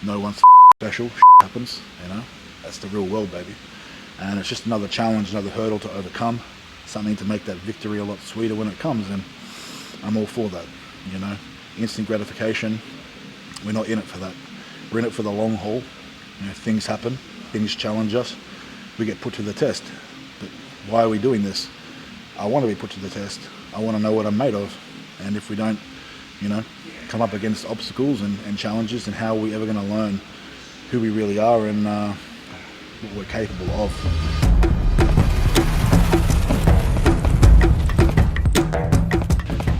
no one's special. Happens, you know. That's the real world, baby. And it's just another challenge, another hurdle to overcome, something to make that victory a lot sweeter when it comes, and I'm all for that, you know. Instant gratification, we're not in it for that. We're in it for the long haul. You know, things happen, things challenge us, we get put to the test. But why are we doing this? I want to be put to the test. I want to know what I'm made of. And if we don't, you know, come up against obstacles and challenges, then how are we ever going to learn who we really are and what we're capable of?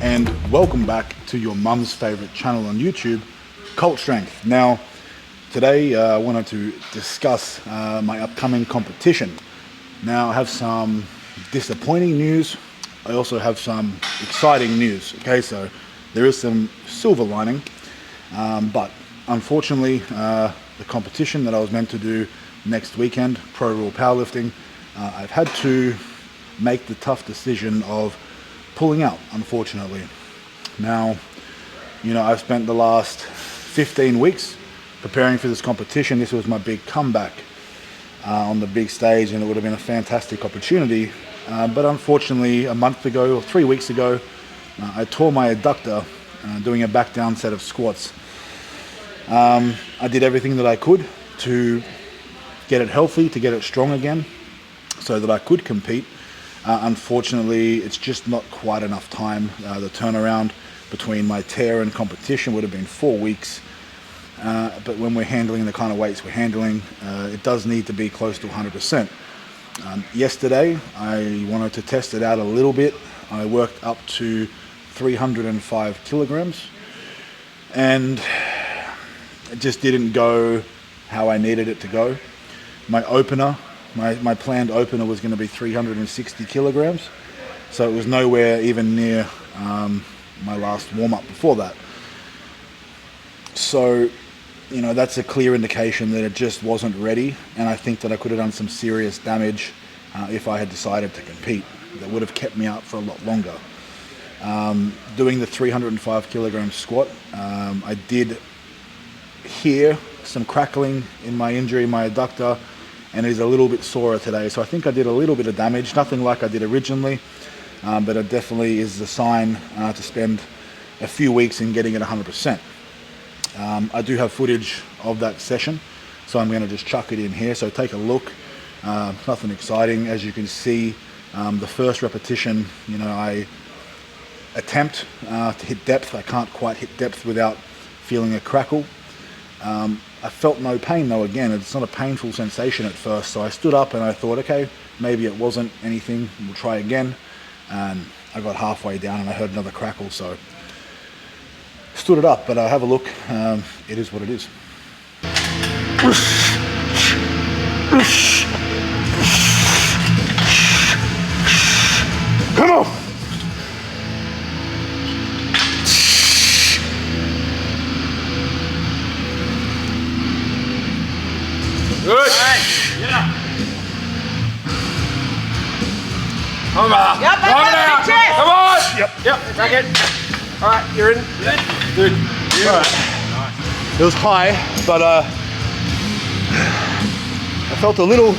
And welcome back to your mum's favorite channel on YouTube, Cult Strength. Now, today I wanted to discuss my upcoming competition. Now, I have some disappointing news. I also have some exciting news. Okay, so there is some silver lining, but unfortunately, the competition that I was meant to do next weekend, Pro Raw Powerlifting, I've had to make the tough decision of pulling out, unfortunately. Now, you know, I've spent the last 15 weeks preparing for this competition. This was my big comeback on the big stage, and it would have been a fantastic opportunity. But unfortunately, a month ago or 3 weeks ago, I tore my adductor doing a back down set of squats. I did everything that I could to get it healthy, to get it strong again, so that I could compete. Unfortunately, it's just not quite enough time. The turnaround between my tear and competition would have been 4 weeks. But when we're handling the kind of weights we're handling, it does need to be close to 100%. Yesterday, I wanted to test it out a little bit. I worked up to 305 kilograms, and it just didn't go how I needed it to go. My opener, my planned opener was going to be 360 kilograms, so it was nowhere even near my last warm-up before that. So, you know, that's a clear indication that it just wasn't ready, and I think that I could have done some serious damage if I had decided to compete. That would have kept me out for a lot longer. Doing the 305 kilogram squat, I did hear some crackling in my injury, my adductor, and it is a little bit sorer today. So I think I did a little bit of damage, nothing like I did originally, but it definitely is a sign to spend a few weeks in getting it 100%. I do have footage of that session, so I'm going to just chuck it in here. So take a look. Nothing exciting. As you can see, the first repetition, you know, I attempt to hit depth. I can't quite hit depth without feeling a crackle. I felt no pain though. Again, it's not a painful sensation at first, so I stood up and I thought, okay, maybe it wasn't anything, we'll try again. And I got halfway down and I heard another crackle, so stood it up. But have a look. It is what it is. Come on! Good. Right. Yeah. Come on. Yep, Come on. Yep. Take it. All right, you're in. Good. All right. Nice. It was high, but I felt a little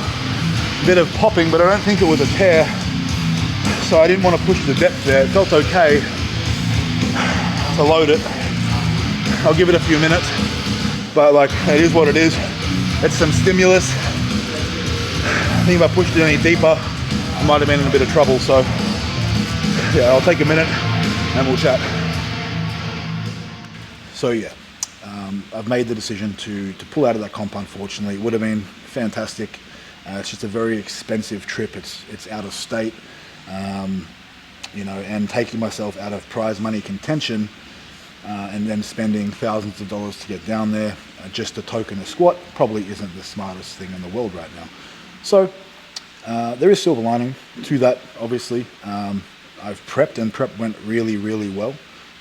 bit of popping, but I don't think it was a tear. So I didn't want to push the depth there. It felt okay to load it. I'll give it a few minutes, but like, it is what it is. It's some stimulus. I think if I pushed it any deeper, I might have been in a bit of trouble. So yeah, I'll take a minute and we'll chat. So yeah, I've made the decision to pull out of that comp. Unfortunately, it would have been fantastic. It's just a very expensive trip. It's out of state, you know, and taking myself out of prize money contention and then spending thousands of dollars to get down there just to token a squat probably isn't the smartest thing in the world right now. So there is silver lining to that, obviously. I've prepped, and prep went really, really well.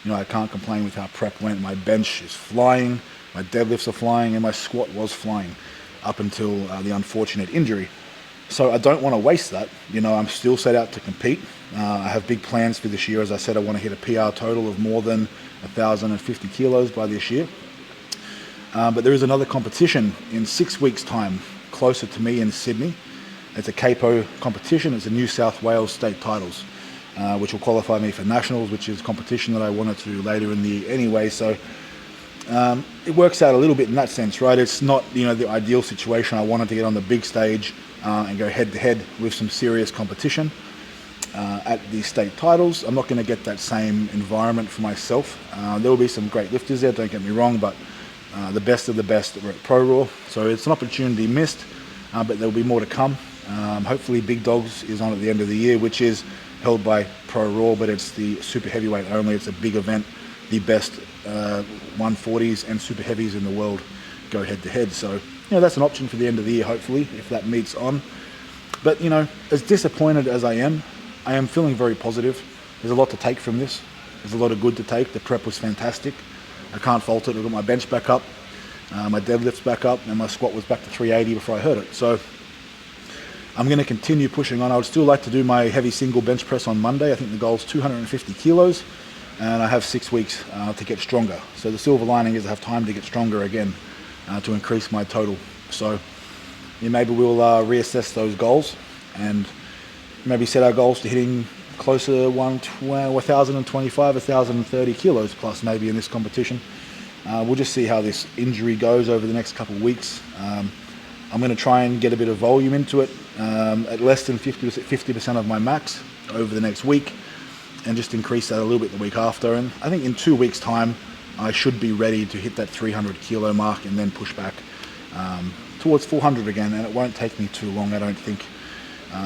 You know, I can't complain with how prep went. My bench is flying, my deadlifts are flying, and my squat was flying up until the unfortunate injury. So I don't want to waste that. You know, I'm still set out to compete. I have big plans for this year. As I said, I want to hit a PR total of more than 1,050 kilos by this year. But there is another competition in 6 weeks' time, closer to me in Sydney. It's a capo competition. It's a New South Wales state titles, which will qualify me for nationals, which is competition that I wanted to do later in the year anyway. So it works out a little bit in that sense, right? It's not, you know, the ideal situation. I wanted to get on the big stage and go head to head with some serious competition at these state titles. I'm not going to get that same environment for myself. There will be some great lifters there, don't get me wrong, but the best of the best were at Pro Raw. So it's an opportunity missed, but there will be more to come. Hopefully Big Dogs is on at the end of the year, which is held by Pro Raw, but it's the super heavyweight only. It's a big event. The best 140s and super heavies in the world go head to head. So, you know, that's an option for the end of the year, hopefully, if that meets on. But, you know, as disappointed as I am feeling very positive. There's a lot to take from this. There's a lot of good to take. The prep was fantastic. I can't fault it. I got my bench back up, my deadlift's back up, and my squat was back to 380 before I hurt it. So I'm going to continue pushing on. I would still like to do my heavy single bench press on Monday. I think the goal is 250 kilos, and I have 6 weeks to get stronger. So the silver lining is I have time to get stronger again to increase my total. So yeah, maybe we'll reassess those goals and maybe set our goals to hitting closer 1,025, 1,030 kilos plus maybe in this competition. We'll just see how this injury goes over the next couple of weeks. I'm going to try and get a bit of volume into it at less than 50% of my max over the next week, and just increase that a little bit the week after. And I think in 2 weeks' time, I should be ready to hit that 300 kilo mark and then push back towards 400 again. And it won't take me too long, I don't think.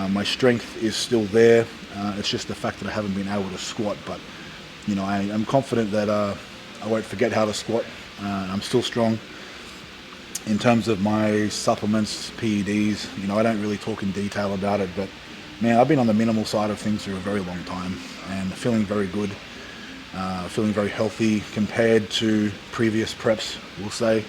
My strength is still there. It's just the fact that I haven't been able to squat. But, you know, I am confident that I won't forget how to squat. I'm still strong. In terms of my supplements, PEDs, you know, I don't really talk in detail about it, but man, I've been on the minimal side of things for a very long time and feeling very good, feeling very healthy compared to previous preps, we'll say.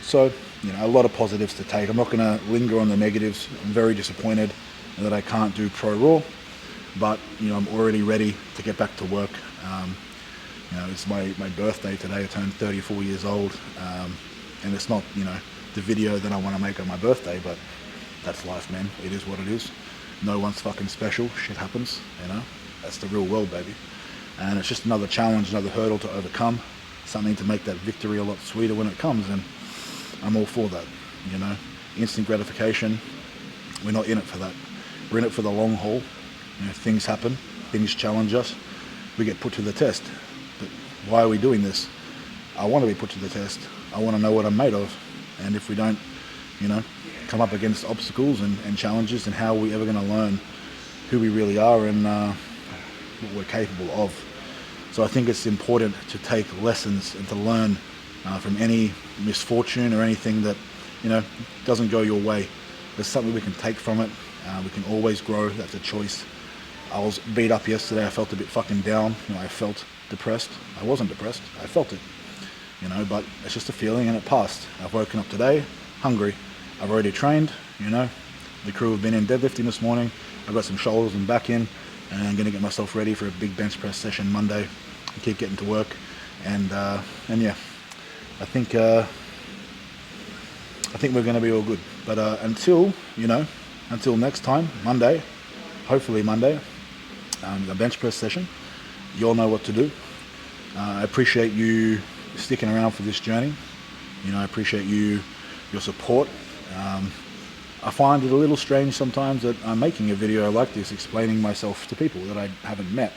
So, you know, a lot of positives to take. I'm not going to linger on the negatives. I'm very disappointed that I can't do Pro Raw, but, you know, I'm already ready to get back to work. You know, it's my birthday today. I turned 34 years old. And it's not, you know, the video that I want to make on my birthday, but that's life, man. It is what it is. No one's fucking special. Shit happens, you know. That's the real world, baby. And it's just another challenge, another hurdle to overcome. Something to make that victory a lot sweeter when it comes, and I'm all for that, you know. Instant gratification, we're not in it for that. We're in it for the long haul. You know, things happen, things challenge us, we get put to the test. But why are we doing this? I want to be put to the test. I want to know what I'm made of. And if we don't, you know, come up against obstacles and challenges, then how are we ever going to learn who we really are and what we're capable of? So I think it's important to take lessons and to learn from any misfortune or anything that, you know, doesn't go your way. There's something we can take from it. We can always grow. That's a choice. I was beat up yesterday. I felt a bit fucking down. You know, I felt depressed. I wasn't depressed. I felt it. You know, but it's just a feeling and it passed. I've woken up today hungry. I've already trained, you know. The crew have been in deadlifting this morning. I've got some shoulders and back in, and I'm going to get myself ready for a big bench press session Monday and keep getting to work. And yeah, I think we're going to be all good. But until next time, Monday, hopefully Monday, the bench press session, you all know what to do. I appreciate you sticking around for this journey. You know, I appreciate your support. I find it a little strange sometimes that I'm making a video like this explaining myself to people that I haven't met,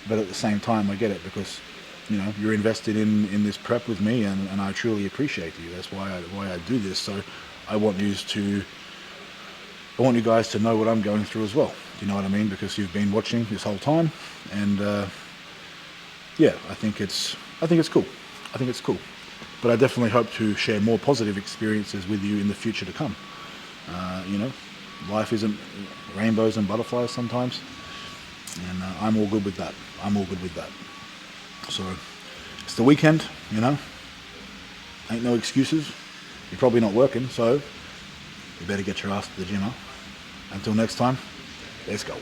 but at the same time I get it because, you know, you're invested in this prep with me, and I truly appreciate you. That's why I do this. So I want you guys to know what I'm going through as well. Do you know what I mean? Because you've been watching this whole time, and yeah, I think it's cool. I think it's cool. But I definitely hope to share more positive experiences with you in the future to come. You know, life isn't rainbows and butterflies sometimes, and I'm all good with that. I'm all good with that. So it's the weekend, you know. Ain't no excuses. You're probably not working, so you better get your ass to the gym, huh? Until next time, let's go.